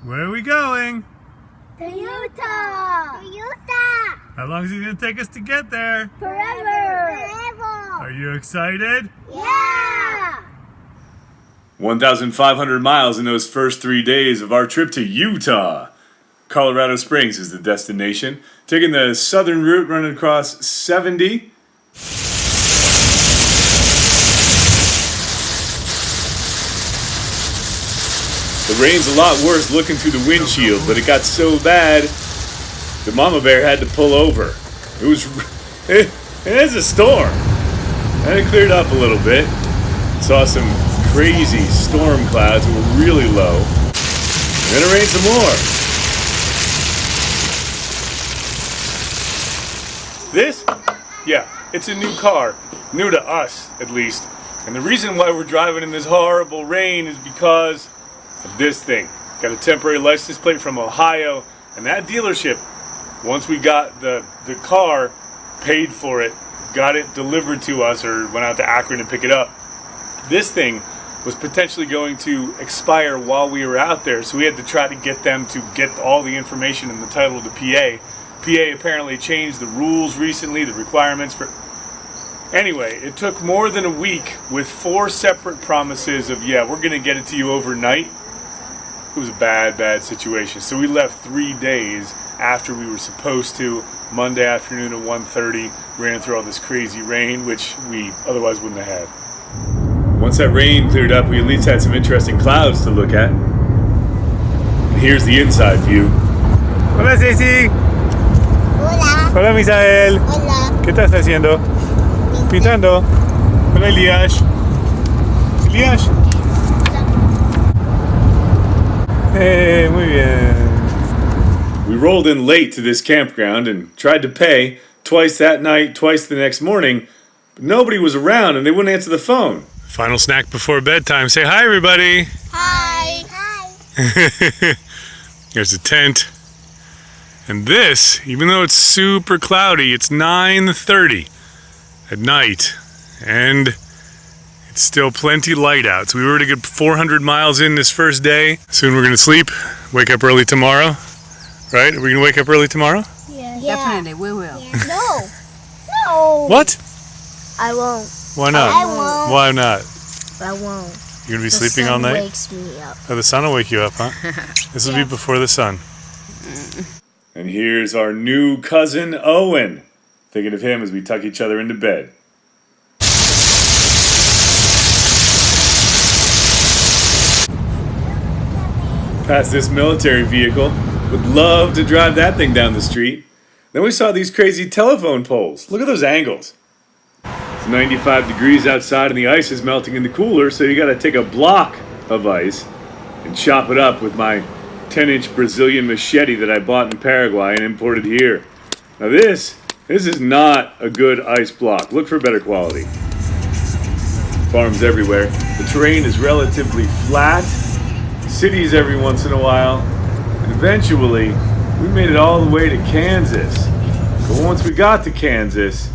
Where are we going? To Utah! To Utah! How long is it going to take us to get there? Forever! Forever! Are you excited? Yeah! 1,500 miles in those first 3 days of our trip to Utah. Colorado Springs is the destination. Taking the southern route running across 70. The rain's a lot worse looking through the windshield, but it got so bad the mama bear had to pull over. It is a storm. And it cleared up a little bit. Saw some crazy storm clouds that were really low. And then it rained some more. This? Yeah, it's a new car. New to us, at least. And the reason why we're driving in this horrible rain is because of this thing. Got a temporary license plate from Ohio, and that dealership, once we got the car, paid for it, got it delivered to us, or went out to Akron to pick it up. This thing was potentially going to expire while we were out there, so we had to try to get them to get all the information and the title of the PA. PA apparently changed the rules recently, the requirements for... Anyway, it took more than a week with 4 separate promises of, yeah, we're going to get it to you overnight. It was a bad situation. So we left 3 days after we were supposed to. Monday afternoon at 1:30, ran through all this crazy rain, which we otherwise wouldn't have had. Once that rain cleared up, we at least had some interesting clouds to look at. And here's the inside view. Hola, Ceci. Hola! Hola, Misael. Hola! ¿Qué estás haciendo? Pintando. Hola, Elias. Elias. Hey, muy bien. We rolled in late to this campground and tried to pay twice that night, twice the next morning, but nobody was around and they wouldn't answer the phone. Final snack before bedtime. Say hi, everybody. Hi! Hi! There's a tent. And this, even though it's super cloudy, it's 9:30 at night, and it's still plenty light out. So we were to get 400 miles in this first day. Soon we're gonna sleep, wake up early tomorrow. Right? Are we gonna wake up early tomorrow? Yeah. Definitely, we will. Yeah. No! No! What? I won't. Why not? I won't. Why not? I won't. You're gonna be sleeping all night? Wakes me up. Oh, the sun will wake you up, huh? This will be before the sun. And here's our new cousin, Owen. Thinking of him as we tuck each other into bed. Past this military vehicle. Would love to drive that thing down the street. Then we saw these crazy telephone poles. Look at those angles. It's 95 degrees outside and the ice is melting in the cooler, so you gotta take a block of ice and chop it up with my 10-inch Brazilian machete that I bought in Paraguay and imported here. Now this is not a good ice block. Look for better quality. Farms everywhere. The terrain is relatively flat. Cities every once in a while. And eventually, we made it all the way to Kansas. But once we got to Kansas,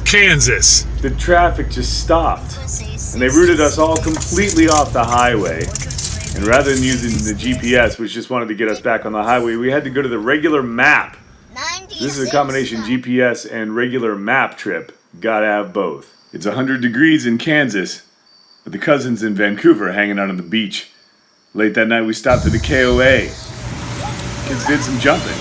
the traffic just stopped. And they routed us all completely off the highway. And rather than using the GPS, which just wanted to get us back on the highway, we had to go to the regular map. This is a combination GPS and regular map trip. Gotta have both. It's 100 degrees in Kansas, but the cousins in Vancouver hanging out on the beach. Late that night, we stopped at the KOA. Kids did some jumping.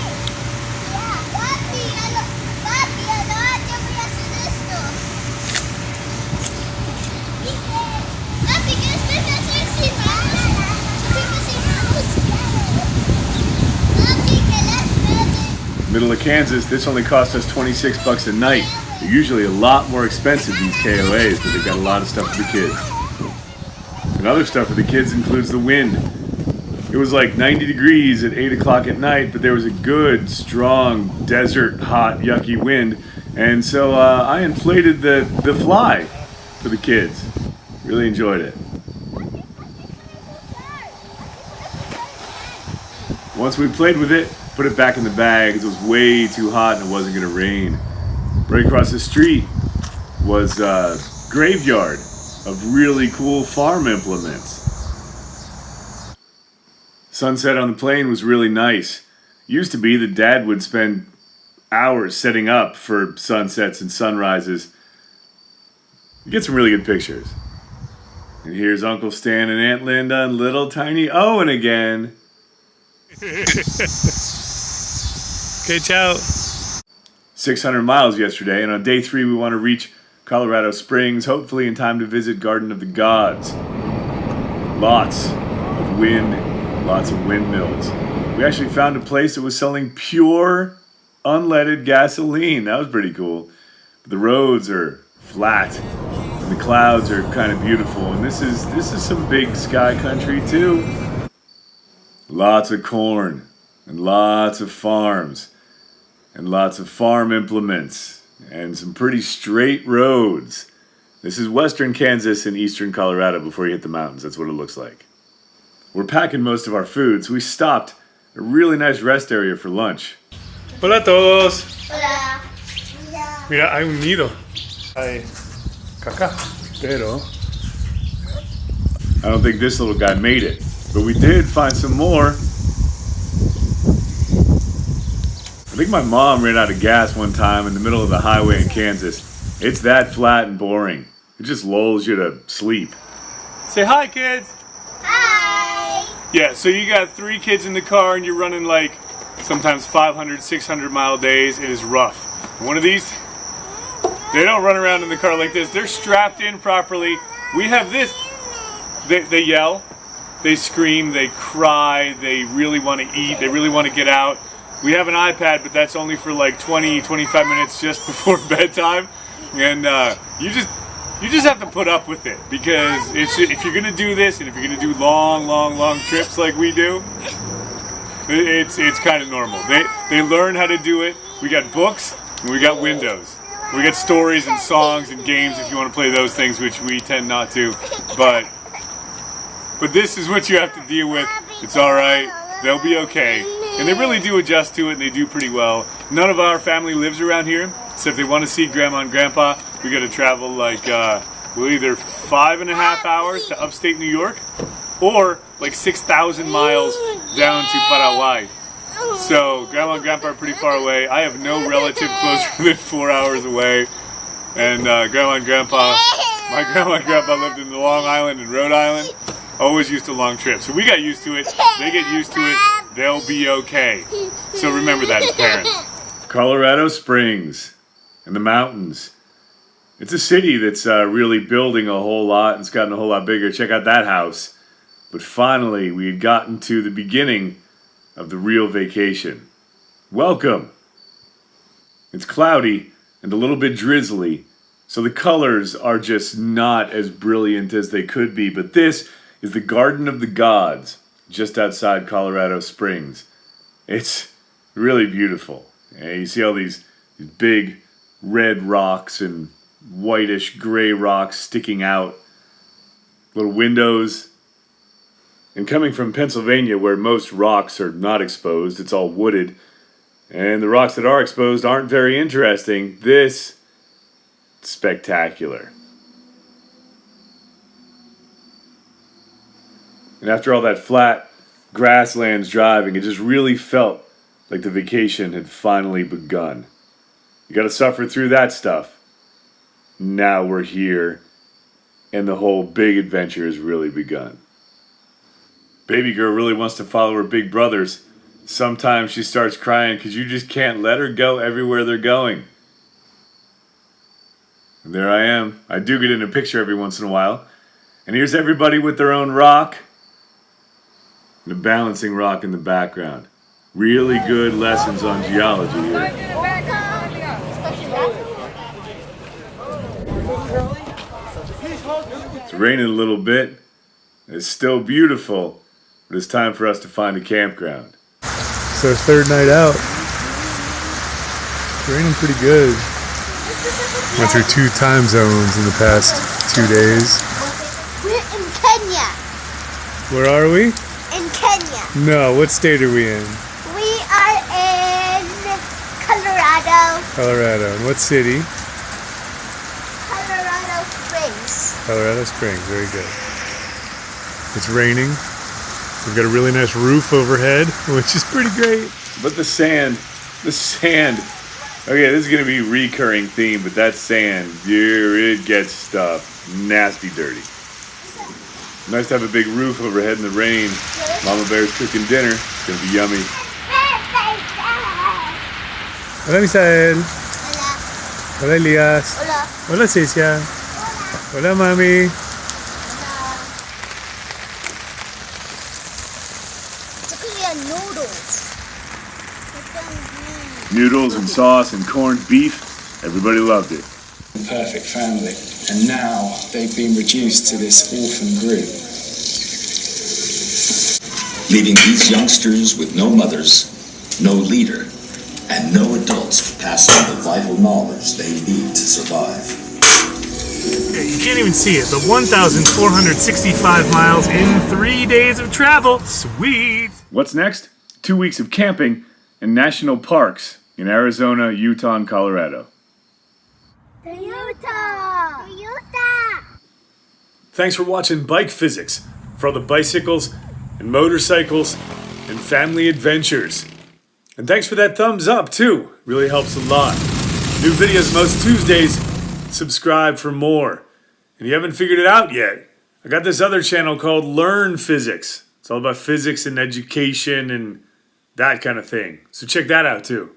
Middle of Kansas, this only cost us $26 a night. They're usually a lot more expensive, these KOAs, but they've got a lot of stuff for the kids. And other stuff for the kids includes the wind. It was like 90 degrees at 8 o'clock at night, but there was a good, strong, desert, hot, yucky wind. And so I inflated the fly for the kids. Really enjoyed it. Once we played with it, put put it back in the bag because it was way too hot and it wasn't going to rain. Right across the street was a graveyard of really cool farm implements. Sunset on the plane was really nice. Used to be that Dad would spend hours setting up for sunsets and sunrises. You get some really good pictures. And here's Uncle Stan and Aunt Linda and little tiny Owen again. Okay, ciao. 600 miles yesterday, and on day 3 we want to reach Colorado Springs, hopefully in time to visit Garden of the Gods. Lots of wind, lots of windmills. We actually found a place that was selling pure, unleaded gasoline. That was pretty cool. But the roads are flat, and the clouds are kind of beautiful, and this is some big sky country too. Lots of corn, and lots of farms, and lots of farm implements, and some pretty straight roads. This is western Kansas and eastern Colorado before you hit the mountains. That's what it looks like. We're packing most of our food, so we stopped at a really nice rest area for lunch. Hola a todos. Hola. Mira, hay un nido. Hay caca, pero I don't think this little guy made it, but we did find some more. I think my mom ran out of gas one time in the middle of the highway in Kansas. It's that flat and boring. It just lulls you to sleep. say hi, kids. Hi. Yeah, so you got 3 kids in the car and you're running like sometimes 500, 600 mile days. It is rough. One of these, they don't run around in the car like this. They're strapped in properly. We have this. They yell, they scream, they cry, they really want to eat, they really want to get out. We have an iPad, but that's only for like 20, 25 minutes just before bedtime. And you just have to put up with it, because if you're gonna do this, and if you're gonna do long trips like we do, it's kind of normal. They learn how to do it. We got books and we got windows. We got stories and songs and games if you want to play those things, which we tend not to. But this is what you have to deal with. It's all right. They'll be okay. And they really do adjust to it, and they do pretty well. None of our family lives around here, so if they want to see Grandma and Grandpa, we got to travel like either 5.5 hours to upstate New York, or like 6,000 miles down to Paraguay. So Grandma and Grandpa are pretty far away. I have no relative closer than 4 hours away. And Grandma and Grandpa, my Grandma and Grandpa lived in Long Island and Rhode Island. Always used to long trips. So we got used to it. They get used to it. They'll be okay. So remember that as parents. Colorado Springs and the mountains. It's a city that's really building a whole lot, and it's gotten a whole lot bigger. Check out that house. But finally, we had gotten to the beginning of the real vacation. Welcome. It's cloudy and a little bit drizzly, so the colors are just not as brilliant as they could be. But this is the Garden of the Gods, just outside Colorado Springs. It's really beautiful. And you see all these big red rocks and whitish gray rocks sticking out. Little windows. And coming from Pennsylvania, where most rocks are not exposed, it's all wooded, and the rocks that are exposed aren't very interesting, this is spectacular. And after all that flat grasslands driving, it just really felt like the vacation had finally begun. You gotta suffer through that stuff. Now we're here, and the whole big adventure has really begun. Baby girl really wants to follow her big brothers. Sometimes she starts crying because you just can't let her go everywhere they're going. And there I am. I do get in a picture every once in a while. And here's everybody with their own rock. And a balancing rock in the background. Really good lessons on geology here. It's raining a little bit. It's still beautiful. But it's time for us to find a campground. It's our 3rd night out. It's raining pretty good. Went through 2 time zones in the past 2 days. We're in Kenya. Where are we? In Kenya. No, what state are we in? We are Colorado. And what city? Colorado Springs. Colorado Springs. Very good. It's raining. We've got a really nice roof overhead, which is pretty great. But the sand. Okay, this is going to be a recurring theme, but that sand, dear, it gets stuff nasty dirty. Nice to have a big roof overhead in the rain. Mama Bear's cooking dinner. It's going to be yummy. Hola, Misael. Hola. Hola, Elias. Hola. Hola, Cecia. Hola, Mami. Hola. Noodles. Noodles and sauce and corned beef. Everybody loved it. Perfect family, and now they've been reduced to this orphan group. Leaving these youngsters with no mothers, no leader, and no adults to pass on the vital knowledge they need to survive. Yeah, you can't even see it. The 1,465 miles in 3 days of travel. Sweet. What's next? 2 weeks of camping and national parks in Arizona, Utah, and Colorado. Toyota. Toyota. Thanks for watching Bike Physics for all the bicycles and motorcycles and family adventures. And thanks for that thumbs up too. Really helps a lot. New videos most Tuesdays. Subscribe for more. And if you haven't figured it out yet, I got this other channel called Learn Physics. It's all about physics and education and that kind of thing. So check that out too.